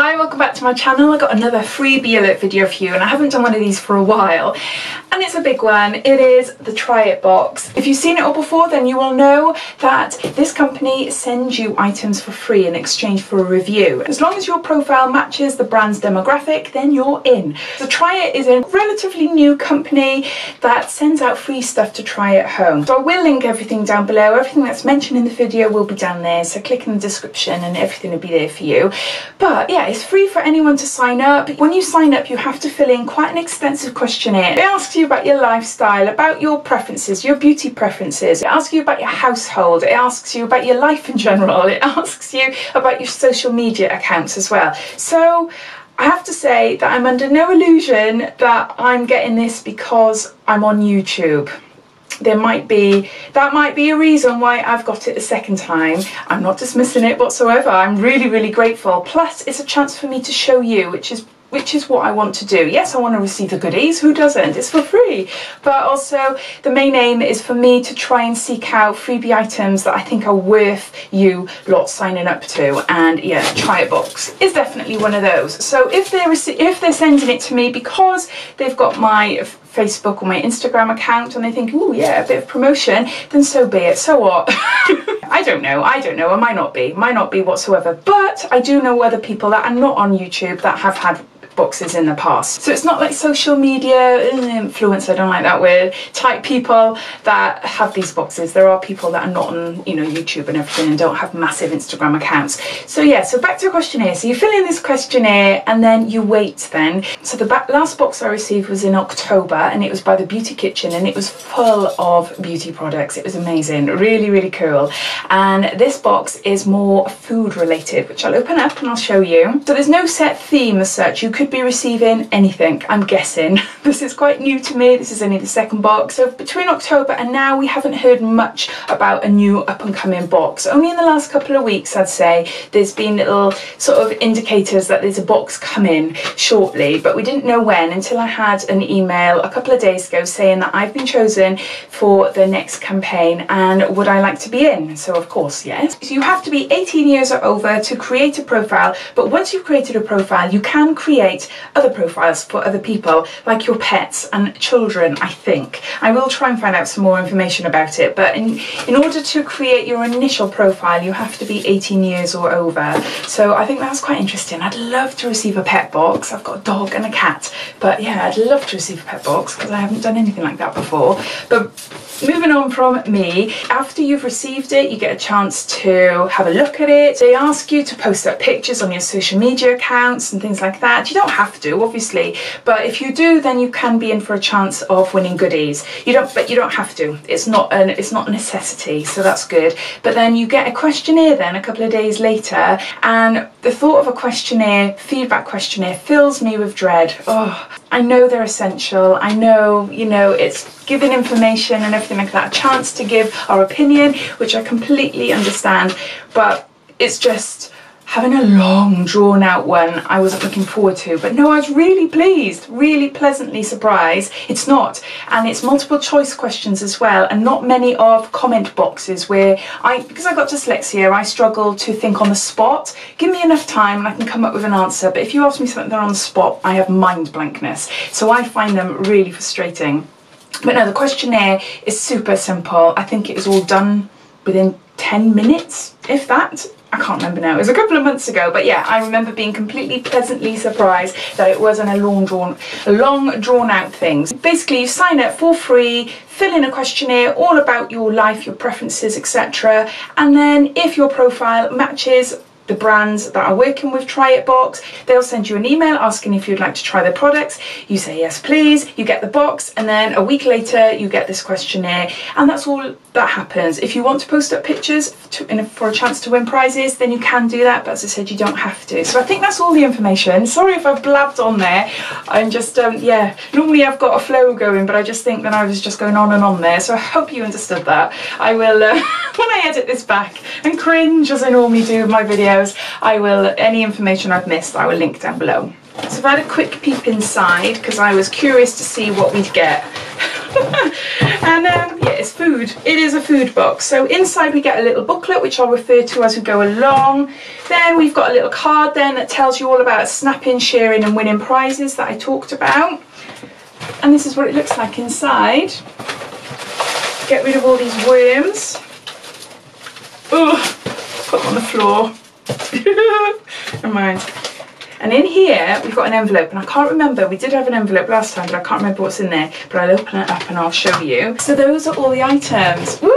Hi, welcome back to my channel. I got another freebie alert video for you, and I haven't done one of these for a while, and it's a big one. It is the Triyit box. If you've seen it all before, then you will know that this company sends you items for free in exchange for a review. As long as your profile matches the brand's demographic, then you're in. So Triyit is a relatively new company that sends out free stuff to try at home. So I will link everything down below. Everything that's mentioned in the video will be down there, so click in the description and everything will be there for you. But yeah, it's free for anyone to sign up. When you sign up, you have to fill in quite an extensive questionnaire. It asks you about your lifestyle, about your preferences, your beauty preferences. It asks you about your household. It asks you about your life in general. It asks you about your social media accounts as well. So I have to say that I'm under no illusion that I'm getting this because I'm on YouTube. That might be a reason why I've got it a second time. I'm not dismissing it whatsoever. I'm really grateful. Plus, it's a chance for me to show you, which is what I want to do. Yes, I want to receive the goodies. Who doesn't? It's for free. But also, the main aim is for me to try and seek out freebie items that I think are worth you lot signing up to. And yeah, Triyit box is definitely one of those. So if they're sending it to me because they've got my Facebook or my Instagram account and they think, oh yeah, a bit of promotion, then so be it. So what? I don't know. It might not be whatsoever. But I do know other people that are not on YouTube that have had boxes in the past. So it's not like social media influencer, I don't like that word, type people that have these boxes. There are people that are not on, you know, YouTube and everything and don't have massive Instagram accounts. So yeah, so back to the questionnaire. So you fill in this questionnaire and then you wait then. So the last box I received was in October and it was by the Beauty Kitchen and it was full of beauty products. It was amazing, really cool. And this box is more food related, which I'll open up and I'll show you. So there's no set theme as such. You could be receiving anything, I'm guessing. This is quite new to me. This is only the second box. So between October and now, we haven't heard much about a new up and coming box. Only in the last couple of weeks, I'd say, there's been little sort of indicators that there's a box coming shortly, but we didn't know when until I had an email a couple of days ago saying that I've been chosen for the next campaign and would I like to be in? So of course, yes. So you have to be 18 years or over to create a profile, but once you've created a profile, you can create other profiles for other people, like your pets and children, I think. I will try and find out some more information about it, but in order to create your initial profile, you have to be 18 years or over. So I think that's quite interesting. I'd love to receive a pet box. I've got a dog and a cat, but yeah, I'd love to receive a pet box because I haven't done anything like that before. But moving on from me, after you've received it, you get a chance to have a look at it. They ask you to post up pictures on your social media accounts and things like that. You don't have to, obviously, but if you do, then you can be in for a chance of winning goodies. But you don't have to. It's not a necessity, so that's good. But then you get a questionnaire then a couple of days later, and the thought of a questionnaire, feedback questionnaire, fills me with dread. Oh, I know they're essential. I know, you know, it's giving information and everything like that, a chance to give our opinion, which I completely understand, but it's just having a long drawn out one I wasn't looking forward to. But no, I was really pleased, really pleasantly surprised. It's not, and it's multiple choice questions as well, and not many of comment boxes where because I got dyslexia, I struggle to think on the spot. Give me enough time and I can come up with an answer, but if you ask me something on the spot, I have mind blankness, so I find them really frustrating. But no, the questionnaire is super simple. I think it was all done within 10 minutes, if that. I can't remember now, it was a couple of months ago, but yeah, I remember being completely pleasantly surprised that it wasn't a long drawn out thing. Basically, you sign up for free, fill in a questionnaire all about your life, your preferences, etc. And then if your profile matches the brands that are working with Triyit box, they'll send you an email asking if you'd like to try their products. You say yes please, you get the box, and then a week later you get this questionnaire, and that's all that happens. If you want to post up pictures for a chance to win prizes, then you can do that, but as I said, you don't have to. So I think that's all the information. Sorry if I've blabbed on there. I'm just yeah, normally I've got a flow going, but I just think that I was just going on and on there, so I hope you understood that. I will when I edit this back and cringe as I normally do with my videos, I will, any information I've missed, I will link down below. So I've had a quick peep inside because I was curious to see what we'd get. And yeah, it's food. It is a food box. So inside we get a little booklet, which I'll refer to as we go along. Then we've got a little card then that tells you all about snapping, sharing and winning prizes that I talked about. And this is what it looks like inside. Get rid of all these worms. Ugh, put them on the floor. Never mind. And in here we've got an envelope, and I can't remember, we did have an envelope last time, but I can't remember what's in there, but I'll open it up and I'll show you. So those are all the items. Woo!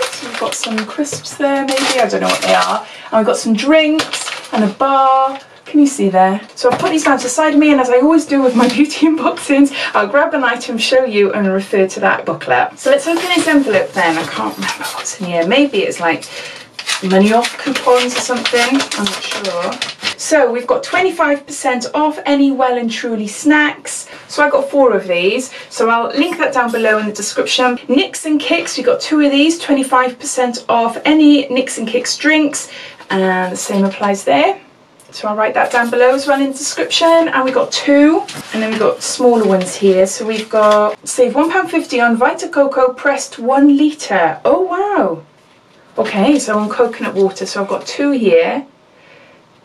So we've got some crisps there maybe, I don't know what they are. And we've got some drinks and a bar. Can you see there? So I'll put these down to the side of me, and as I always do with my beauty unboxings, I'll grab an item, show you and refer to that booklet. So let's open this envelope then. I can't remember what's in here. Maybe it's like money off coupons or something, I'm not sure. So we've got 25% off any Well and Truly snacks. So I got 4 of these, so I'll link that down below in the description. Nicks and Kicks, we got 2 of these, 25% off any Nicks and Kicks drinks, and the same applies there. So I'll write that down below as well in the description. And we got 2, and then we've got smaller ones here. So we've got save £1.50 on Vita Coco pressed 1 litre. Oh wow. Okay, so on coconut water, so I've got 2 here.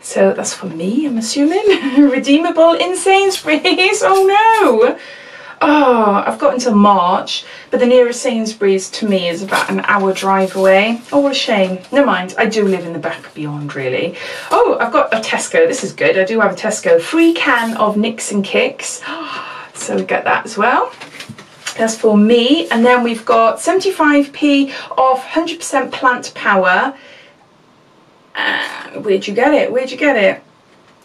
So that's for me, I'm assuming. Redeemable in Sainsbury's. Oh no! Oh, I've got until March, but the nearest Sainsbury's to me is about an hour drive away. Oh, what a shame. Never mind, I do live in the back beyond, really. Oh, I've got a Tesco. This is good. I do have a Tesco. Free can of Nicks and Kicks. So we get that as well. That's for me. And then we've got 75p off 100% plant power. And where'd you get it? Where'd you get it?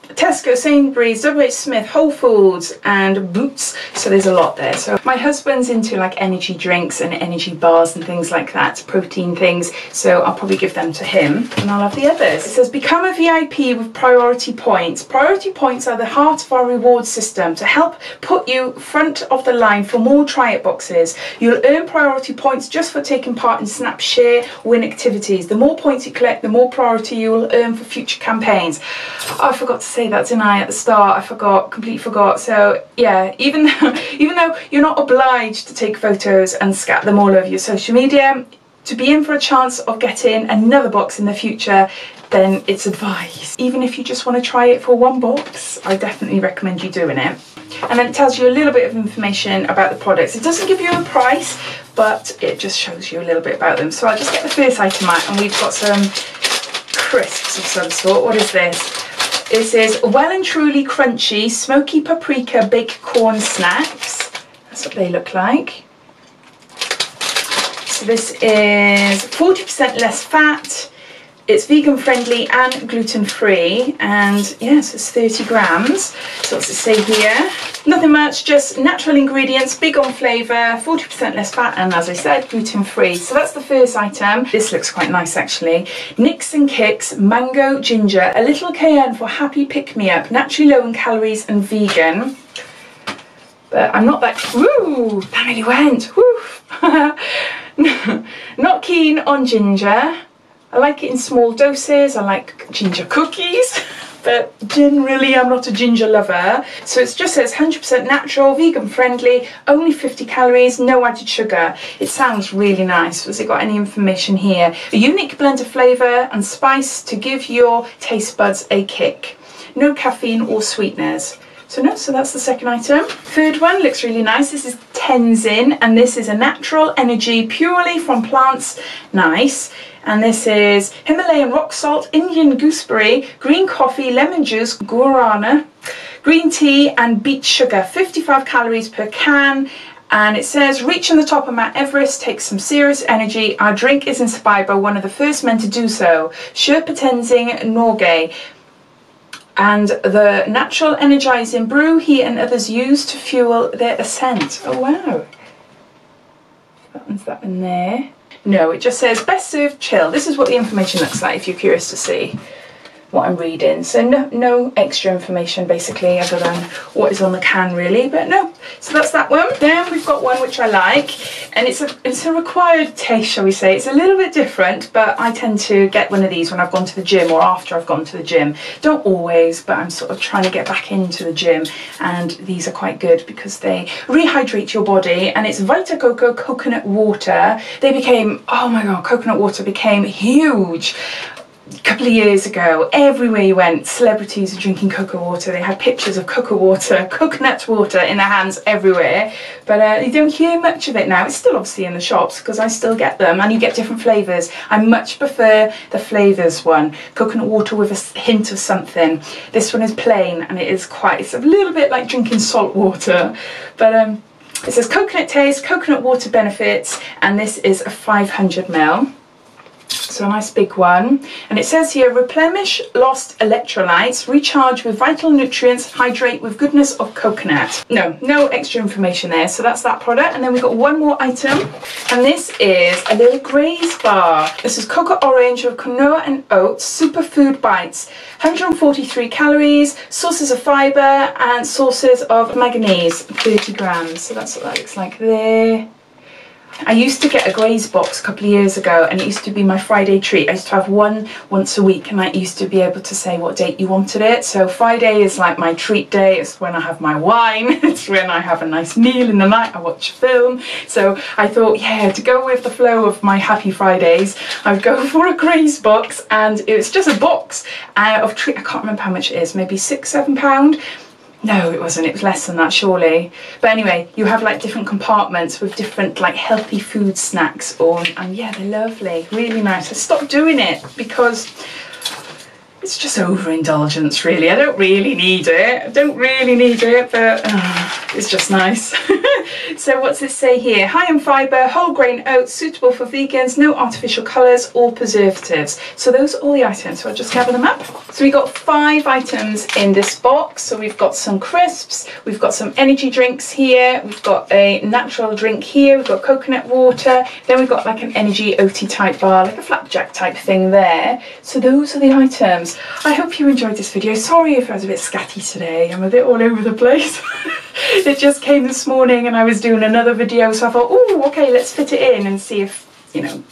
Tesco, Sainsbury's, WH Smith, Whole Foods and Boots. So there's a lot there. So my husband's into like energy drinks and energy bars and things like that, protein things. So I'll probably give them to him and I'll have the others. It says become a VIP with priority points. Priority points are the heart of our reward system to help put you front of the line for more Triyit boxes. You'll earn priority points just for taking part in snap, share, win activities. The more points you collect, the more priority you will earn for future campaigns. Oh, I forgot to say that, didn't I, at the start? I forgot, completely forgot. So yeah, even though you're not obliged to take photos and scat them all over your social media, to be in for a chance of getting another box in the future, then it's advised. Even if you just want to try it for 1 box, I definitely recommend you doing it. And then it tells you a little bit of information about the products. It doesn't give you a price, but it just shows you a little bit about them. So I'll just get the first item out, and we've got some crisps of some sort. What is this? This is Well and Truly Crunchy Smoky Paprika Baked Corn Snacks. That's what they look like. So this is 40% less fat. It's vegan friendly and gluten free, and yes, it's 30 grams. So what's it say here? Nothing much, just natural ingredients, big on flavour, 40% less fat, and as I said, gluten free. So that's the first item. This looks quite nice actually. Nicks and Kicks Mango Ginger, a little cayenne for happy pick-me-up, naturally low in calories and vegan. But I'm not that, woo, that really went, woo. Not keen on ginger. I like it in small doses. I like ginger cookies, but generally I'm not a ginger lover. So it just says 100% natural, vegan friendly, only 50 calories, no added sugar. It sounds really nice. Has it got any information here? A unique blend of flavour and spice to give your taste buds a kick. No caffeine or sweeteners. So that's the second item. Third one looks really nice. This is Tenzin, and this is a natural energy purely from plants. Nice. And this is Himalayan rock salt, Indian gooseberry, green coffee, lemon juice, guarana, green tea and beet sugar, 55 calories per can. And it says, reaching the top of Mount Everest takes some serious energy. Our drink is inspired by one of the first men to do so, Sherpa Tenzing Norgay. And the natural energizing brew he and others use to fuel their ascent. Oh wow. That one's that one there. No, it just says best served chill. This is what the information looks like if you're curious to see. what I'm reading. So no extra information basically other than what is on the can really, but no. So that's that one. Then we've got one which I like, and it's a required taste, shall we say. It's a little bit different, but I tend to get one of these when I've gone to the gym or after I've gone to the gym. Don't always, but I'm sort of trying to get back into the gym, and these are quite good because they rehydrate your body. And it's Vita Coco coconut water. They became, oh my god, coconut water became huge a couple of years ago. Everywhere you went, celebrities were drinking cocoa water. They had pictures of cocoa water, coconut water in their hands everywhere, but you don't hear much of it now. It's still obviously in the shops because I still get them, and you get different flavours. I much prefer the flavours one, coconut water with a hint of something. This one is plain, and it's a little bit like drinking salt water, but it says coconut taste, coconut water benefits, and this is a 500 ml. So a nice big one, and it says here, replenish lost electrolytes, recharge with vital nutrients, hydrate with goodness of coconut. No extra information there. So that's that product. And then we've got one more item, and this is a little Graze bar. This is cocoa orange with quinoa and oats superfood bites, 143 calories, sources of fibre and sources of manganese, 30 grams. So that's what that looks like there. I used to get a Graze box a couple of years ago, and it used to be my Friday treat. I used to have one once a week, and I used to be able to say what date you wanted it. So Friday is like my treat day. It's when I have my wine. It's when I have a nice meal in the night. I watch a film. So I thought, yeah, to go with the flow of my happy Fridays, I would go for a Graze box, and it was just a box of treat. I can't remember how much it is, maybe £6–7. No, it wasn't. It was less than that, surely. But anyway, you have like different compartments with different like healthy food snacks on, and yeah, they're lovely, really nice. I stopped doing it because it's just overindulgence, really. I don't really need it. But it's just nice. So what's this say here? High in fibre, whole grain oats, suitable for vegans, no artificial colours or preservatives. So those are all the items. So I'll just gather them up. So we've got 5 items in this box. So we've got some crisps, we've got some energy drinks here, we've got a natural drink here, we've got coconut water, then we've got like an energy oaty type bar, like a flapjack type thing there. So those are the items. I hope you enjoyed this video. Sorry if I was a bit scatty today. I'm a bit all over the place. It just came this morning and I was doing another video, so I thought, oh, okay, let's fit it in and see if, you know.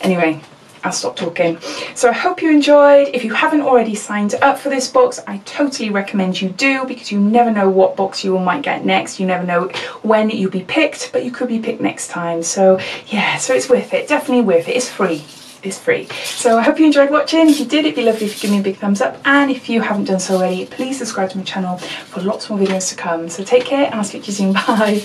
Anyway, I'll stop talking. So I hope you enjoyed. If you haven't already signed up for this box, I totally recommend you do, because you never know what box you might get next. You never know when you'll be picked, but you could be picked next time. So yeah, so it's worth it. Definitely worth it. It's free. It's free. So I hope you enjoyed watching. If you did, it'd be lovely if you give me a big thumbs up, and if you haven't done so already, please subscribe to my channel for lots more videos to come. So take care, and I'll speak to you soon. Bye.